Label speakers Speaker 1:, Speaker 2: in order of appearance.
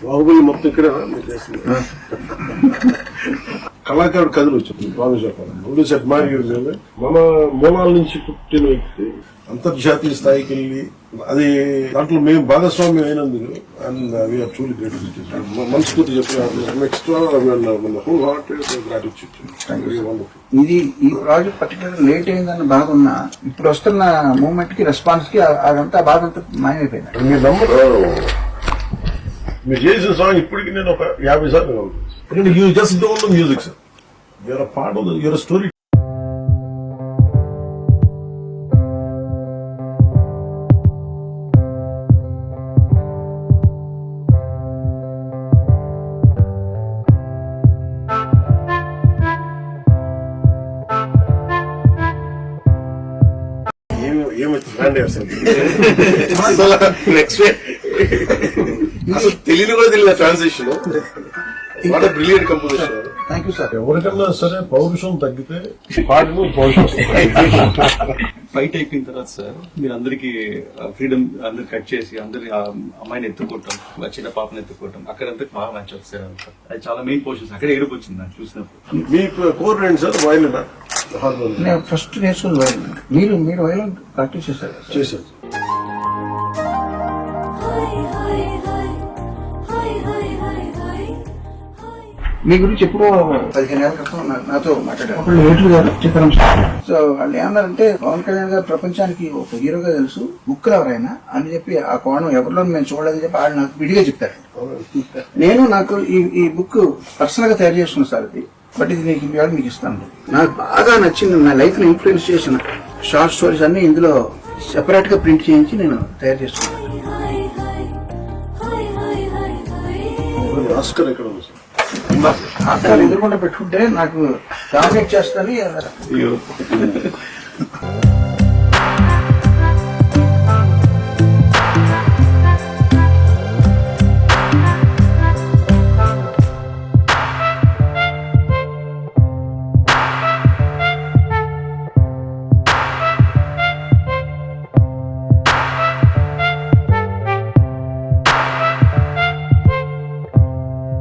Speaker 1: బాహుబలి మొత్తం ఇక్కడ కళాకారుడు కథలు వచ్చింది. బాగా చెప్పాలి మన మూలాల నుంచి పుట్టిన వ్యక్తి అంతర్జాతీయ స్థాయికి వెళ్ళి అది దాంట్లో మేము భాగస్వామ్యం అయినందుకు అండ్ వీఆర్ ట్రూలీ గ్రేట్ఫుల్. మనస్ఫూర్తి చెప్పిన ఎక్స్ట్రా హోల్ హార్టెడ్ గ్రాటిట్యూడ్.
Speaker 2: ఇది ఈ ప్రాజెక్ట్ పర్టికులర్ లేట్ అయిందని బాగున్నా ఇప్పుడు వస్తున్న మూవ్మెంట్ కి రెస్పాన్స్ కి అదంతా బాగా మాయమైపోయింది.
Speaker 1: మీ నంబర్ మీరు చేసిన సాంగ్ ఇప్పటికి నేను ఒక 50 సార్లు ఎందుకంటే you just don't know music sir, you are a part of your story.
Speaker 3: అసలు తెలియని కూడా తెలియదు transition. What a brilliant composition.
Speaker 2: Thank you sir.
Speaker 1: ఎవరికన్నా సరే పౌరుషం తగ్గితే పాటలు పౌరుషం
Speaker 4: ఫైట్ అయిపోయిన తర్వాత సార్ మీరు అందరికి ఫ్రీడమ్ అందరు కట్ చేసి అందరి అమ్మాయిని ఎత్తుకోవటం, చిన్న పాపని ఎత్తుకోవటం అక్కడంతా బాగా మ్యాచ్ అవుతుంది సార్. అది చాలా మెయిన్ పోర్షన్స్ అక్కడ ఏడుపు వచ్చింది నాకు చూసినప్పుడు.
Speaker 1: మీ కోర్ రండి సార్. వైలినా
Speaker 2: నేను ఫస్ట్ నేర్చుకుని వైలిన్. మీరు వైలిన్ ప్రాక్టీస్ చేశారు. మీ గురించి ఎప్పుడో 15 ఏళ్ల క్రితం నాతో మాట్లాడారు చిత్రం. సో వాళ్ళు ఏమన్నారంటే పవన్ కళ్యాణ్ గారు ప్రపంచానికి ఒక హీరోగా తెలుసు, బుక్ ఎవరైనా అని చెప్పి ఆ కోణం ఎవరిలో మేము చూడలేదని చెప్పి వాళ్ళు నాకు విడిగా చెప్తారు. నేను నాకు ఈ బుక్ పర్సనల్ గా తయారు చేసుకున్నాను సార్. ఇది బట్ ఇది మీకు ఇస్తాను. నాకు బాగా నచ్చింది, నా లైఫ్ ని ఇన్ఫ్లుయెన్స్ చేసిన షార్ట్ స్టోరీస్ అన్ని ఇందులో సెపరేట్ గా ప్రింట్ చేయించి నేను తయారు చేసుకున్నాను. ఆస్కార్ ఎదురుకుండా పెట్టుకుంటే నాకు డామినేట్ చేస్తాను.